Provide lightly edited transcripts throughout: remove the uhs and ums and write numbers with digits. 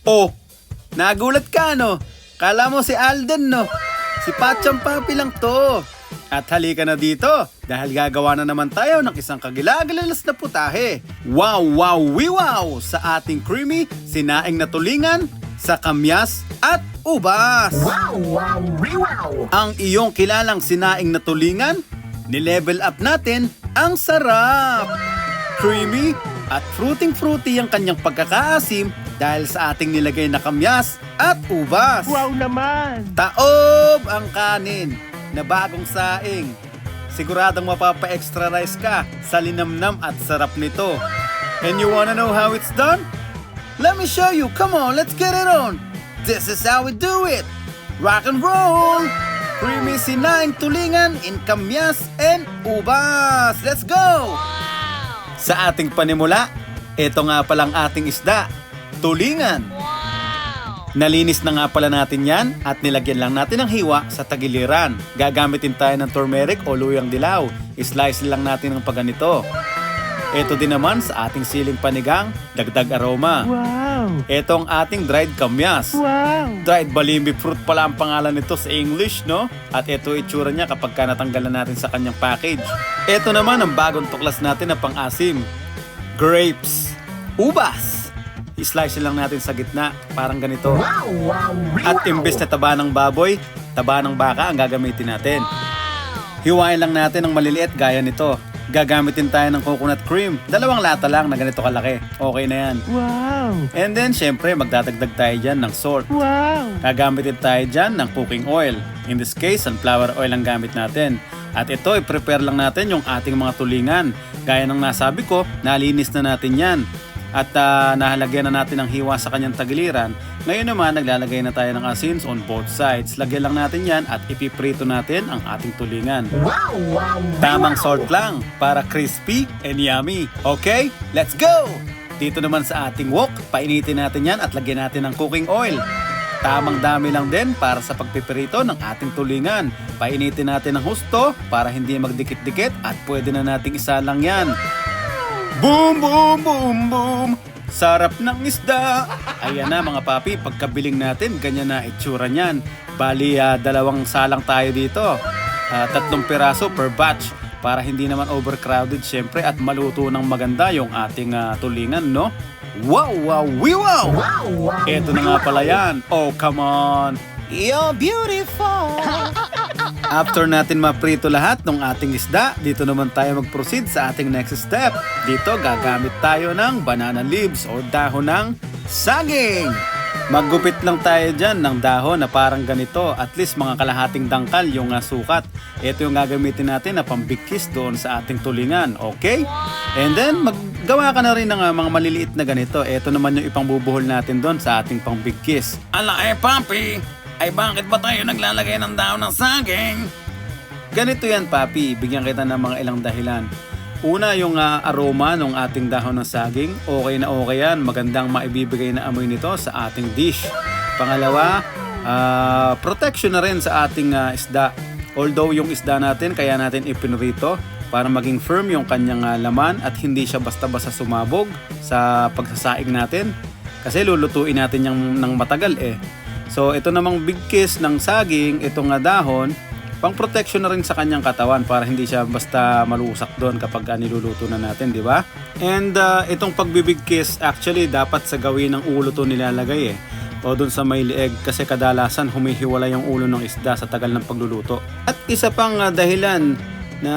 Oh, nagulat ka no? Kala mo si Alden no? Si Patsyang Papi lang to. At halika na dito dahil gagawa na naman tayo ng isang kagilagalalas na putahe. Wow, wow, wow sa ating creamy sinaing na tulingan sa kamyas at ubas. Wow, wow, wow! Ang iyong kilalang sinaing na tulingan, nilevel up natin ang sarap. Creamy at fruiting-fruity ang kanyang pagkakaasim dahil sa ating nilagay na kamyas at ubas. Wow naman! Taob ang kanin na bagong saing. Siguradong mapapa-extra rice ka sa linamnam at sarap nito. And you wanna know how it's done? Let me show you. Come on, let's get it on. This is how we do it. Rock and roll. Creamy sinaing tulingan in kamyas and ubas. Let's go! Sa ating panimula, ito nga palang ating isda, tulingan. Nalinis na nga pala natin yan at nilagyan lang natin ng hiwa sa tagiliran. Gagamitin tayo ng turmeric o luyang dilaw. I-slice lang natin ng pagganito. Ito din naman sa ating siling panigang, dagdag aroma. Wow! Ito ang ating dried kamyas. Wow! Dried balimbi fruit pala ang pangalan nito sa English, no? At ito itsura niya kapag natanggalan natin sa kanyang package. Ito naman ang bagong tuklas natin na pang-asim. Grapes. Ubas. I-slice lang natin sa gitna, parang ganito. Wow, wow, At imbes na taba ng baboy, taba ng baka ang gagamitin natin. Hiwain lang natin ng maliliit gaya nito. Gagamitin tayo ng coconut cream. 2 lata lang na ganito kalaki. Okay na yan. Wow! And then, syempre, magdadagdag tayo dyan ng salt. Wow! Gagamitin tayo dyan ng cooking oil. In this case, sunflower oil ang gamit natin. At ito, i-prepare lang natin yung ating mga tulingan. Gaya ng nasabi ko, nalinis na natin yan. At nahalagyan na natin ng hiwa sa kanyang tagiliran. Ngayon naman, naglalagay na tayo ng asins on both sides. Lagyan lang natin yan at ipiprito natin ang ating tulingan. Wow, wow, Tamang salt lang para crispy and yummy. Okay, let's go! Dito naman sa ating wok, painitin natin yan at lagyan natin ng cooking oil. Tamang dami lang din para sa pagpipirito ng ating tulingan. Painitin natin ng husto para hindi magdikit-dikit at pwede na nating isalang yan. Boom, boom, boom, boom! Sarap ng isda! Ayan na mga papi, pagkabiling natin, ganyan na itsura niyan. Bali, 2 salang tayo dito. 3 piraso per batch para hindi naman overcrowded syempre at maluto ng maganda yung ating tulingan, no? Wow, wow, wow! Wow, wow! Ito na nga pala yan. Oh, come on! You're beautiful! After natin maprito lahat ng ating isda, dito naman tayo mag-proceed sa ating next step. Dito gagamit tayo ng banana leaves o dahon ng saging. Maggupit lang tayo dyan ng dahon na parang ganito, at least mga kalahating dangkal yung sukat. Ito yung gagamitin natin na pambigkis doon sa ating tulingan, okay? And then maggawa ka na rin ng mga maliliit na ganito. Ito naman yung ipangbubuhol natin doon sa ating pambigkis. Ala papi! Ay bakit ba tayo naglalagay ng dahon ng saging? Ganito yan papi, bigyan kita ng mga ilang dahilan. Una, yung aroma ng ating dahon ng saging, okay na okay yan, magandang maibibigay na amoy nito sa ating dish. Pangalawa, protection na rin sa ating isda. Although yung isda natin, kaya natin ipinrito para maging firm yung kanyang laman at hindi siya basta-basta sumabog sa pagsasaing natin. Kasi lulutuin natin yung ng matagal eh. So ito namang bigkis ng saging, itong dahon, pang protection na rin sa kanyang katawan para hindi siya basta malusak doon kapag niluluto na natin, di ba? And itong pagbibigkis, actually dapat sa gawin ng ulo to nilalagay eh. O doon sa may lieg kasi kadalasan humihiwala yung ulo ng isda sa tagal ng pagluluto. At isa pang dahilan na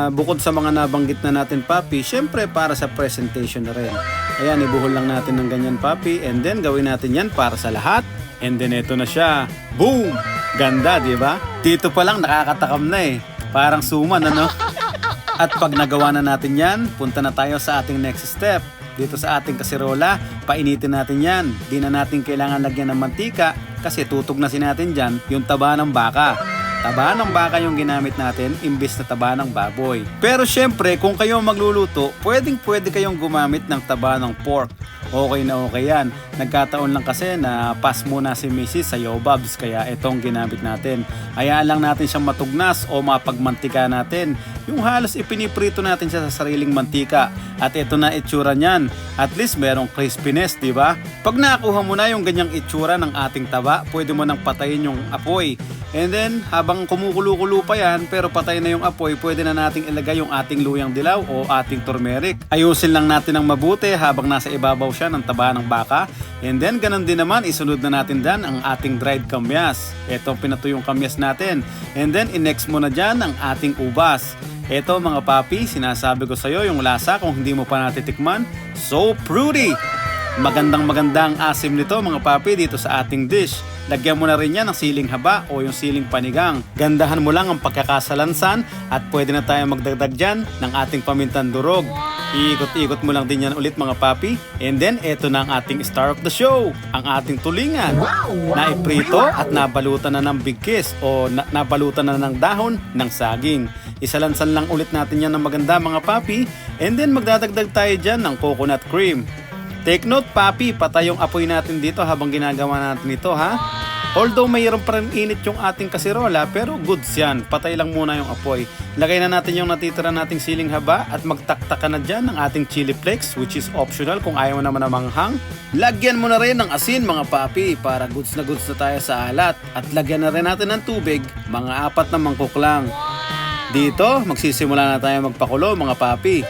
bukod sa mga nabanggit na natin papi, syempre para sa presentation na rin. Ayan, ibuhol lang natin ng ganyan papi and then gawin natin yan para sa lahat. And then ito na siya. Boom! Ganda, di ba? Dito pa lang nakakatakam na eh. Parang suman, ano? At pag nagawa na natin yan, punta na tayo sa ating next step. Dito sa ating kasirola, painitin natin yan. Di na natin kailangan lagyan ng mantika kasi tutugnasin natin dyan yung taba ng baka. Taba ng baka yung ginamit natin imbis na taba ng baboy. Pero syempre, kung kayo magluluto, pwede kayong gumamit ng taba ng pork. Okay na okay yan. Nagkataon lang kasi na pass muna si Mrs. sa Yobabs kaya itong ginamit natin. Hayaan lang natin siyang matugnas o mapagmantika natin. Yung halos ipiniprito natin siya sa sariling mantika. At ito na itsura niyan. At least merong crispiness, di ba? Pag nakuha mo na yung ganyang itsura ng ating taba, pwede mo nang patayin yung apoy. And then, habang kumukulo-kulo pa yan, pero patay na yung apoy, pwede na nating ilagay yung ating luyang dilaw o ating turmeric. Ayusin lang natin ng mabuti habang nasa ibabaw siya ng taba ng baka. And then, ganun din naman, isunod na natin dyan ang ating dried kamyas. Ito, pinatuyong kamyas natin. And then, inext mo na dyan ang ating ubas. Ito mga papi, sinasabi ko sa'yo yung lasa kung hindi mo pa natitikman. So fruity! Magandang ang asim nito mga papi dito sa ating dish. Lagyan mo na rin yan ng siling haba o yung siling panigang. Gandahan mo lang ang pagkakasalansan at pwede na tayo magdagdag dyan ng ating pamintang durog. Iikot-ikot mo lang din yan ulit mga papi. And then eto na ang ating star of the show, ang ating tulingan. Naiprito at nabalutan na ng bigkis o nabalutan na ng dahon ng saging. Isalansan lang ulit natin yan ng maganda mga papi. And then magdadagdag tayo dyan ng coconut cream. Take note papi, patay yung apoy natin dito habang ginagawa natin ito ha. Although mayroon pa rin init yung ating kasirola pero goods yan, patay lang muna yung apoy. Lagay na natin yung natitira nating siling haba at magtaktak na dyan ng ating chili flakes which is optional kung ayaw naman na manghang. Lagyan mo na rin ng asin mga papi para goods na tayo sa alat. At lagyan na rin natin ng tubig, mga 4 na mangkok lang. Dito, magsisimula na tayo magpakulo mga papi.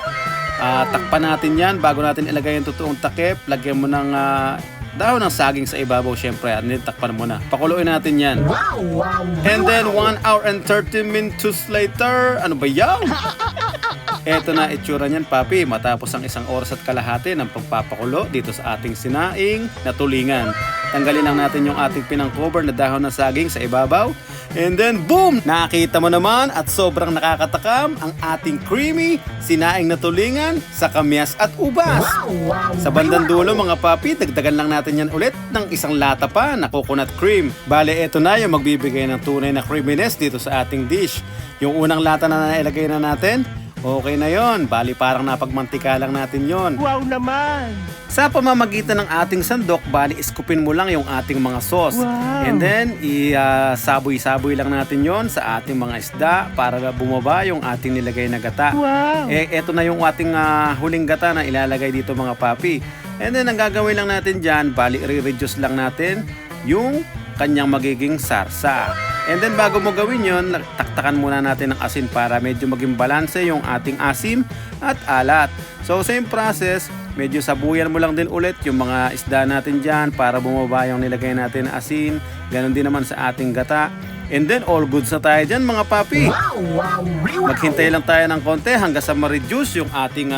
Takpan natin yan bago natin ilagay yung totoong takip. Lagyan mo ng dahon ng saging sa ibabaw syempre at takpan mo na. Pakuluin natin yan. And then 1 hour and 30 minutes later, ano ba yan? Eto na itsura niyan papi matapos ang 1 oras at kalahati ng pagpapakulo dito sa ating sinaing na tulingan. Tanggalin lang natin yung ating pinang-cover na dahon ng saging sa ibabaw. And then boom! Nakita mo naman at sobrang nakakatakam ang ating creamy sinaing na tulingan sa kamyas at ubas. Sa bandang dulo mga papi, dagdagan lang natin yan ulit ng 1 lata pa na coconut cream. Bale, eto na yung magbibigay ng tunay na creaminess dito sa ating dish. Yung unang lata na nailagay na natin, okay na yon. Bali parang napagmantika lang natin yon. Wow naman! Sa pamamagitan ng ating sandok, bali iskupin mo lang yung ating mga sauce. Wow. And then, saboy-saboy lang natin yon sa ating mga isda para bumaba yung ating nilagay na gata. Wow! Eto na yung ating huling gata na ilalagay dito mga papi. And then, ang gagawin lang natin dyan, bali i-reduce lang natin yung kanyang magiging sarsa. And then bago mo gawin yon, taktakan muna natin ng asin para medyo maging balanse yung ating asim at alat. So same process, medyo sabuyan mo lang din ulit yung mga isda natin dyan para bumaba yung nilagay natin na asin. Ganon din naman sa ating gata. And then all goods na tayo dyan mga papi. Maghintay lang tayo ng konti hanggang sa ma-reduce yung ating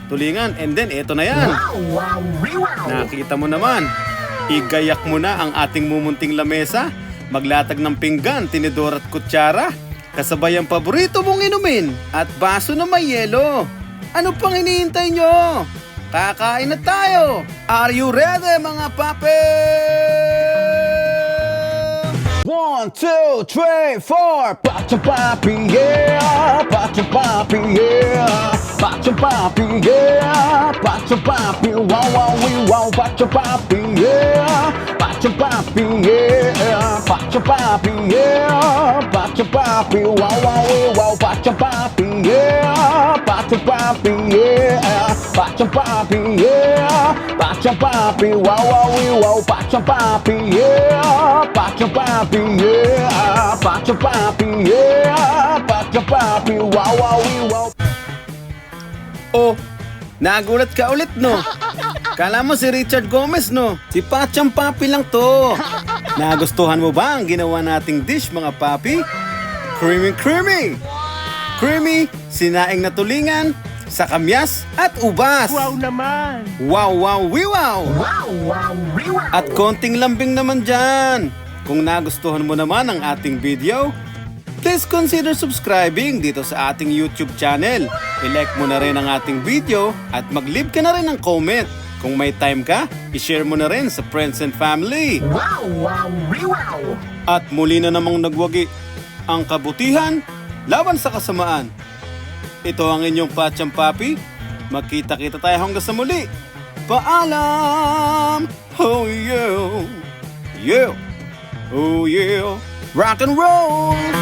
tulingan. And then eto na yan. Nakita mo naman. Igayak mo na ang ating mumunting lamesa. Maglatag ng pinggan, tinidor at kutsara. Kasabay ang paborito mong inumin at baso na may yelo. Ano pang hinihintay nyo? Kakain na tayo! Are you ready mga papi? 1, 2, 3, 4 Pacho papi, yeah! Pacho papi, yeah! Pacho papi, yeah! Pacho papi, wow, wow, wow! Pacho papi, yeah! Pacho papi, yeah! Pacho papi, yeah! Pacho papi, wow, wow, wow! Pacho papi, yeah! Pacho papi, yeah! Pacho papi, yeah! Pacho papi, wow, wow, wow! Pacho papi, yeah! Pacho papi, yeah! Pacho papi, yeah! Pacho papi, wow, wow, wow! Oh, nagulat ka ulit no? Kala mo si Richard Gomez no? Si Pachang Papi lang to. Nagustuhan mo ba ang ginawa nating dish mga papi? Creamy creamy! Creamy, sinaing na tulingan, sa kamyas at ubas. Wow naman! Wow, wow, wow! At konting lambing naman dyan. Kung nagustuhan mo naman ang ating video, please consider subscribing dito sa ating YouTube channel. I-like mo na rin ang ating video at mag-leave ka na rin ng comment. Kung may time ka, i-share mo na rin sa friends and family. At muli na namang nagwagi ang kabutihan laban sa kasamaan. Ito ang inyong Pachang Papi. Magkita-kita tayo hanggang sa muli. Paalam! Oh yeah! Yeah! Oh yeah! Rock and roll!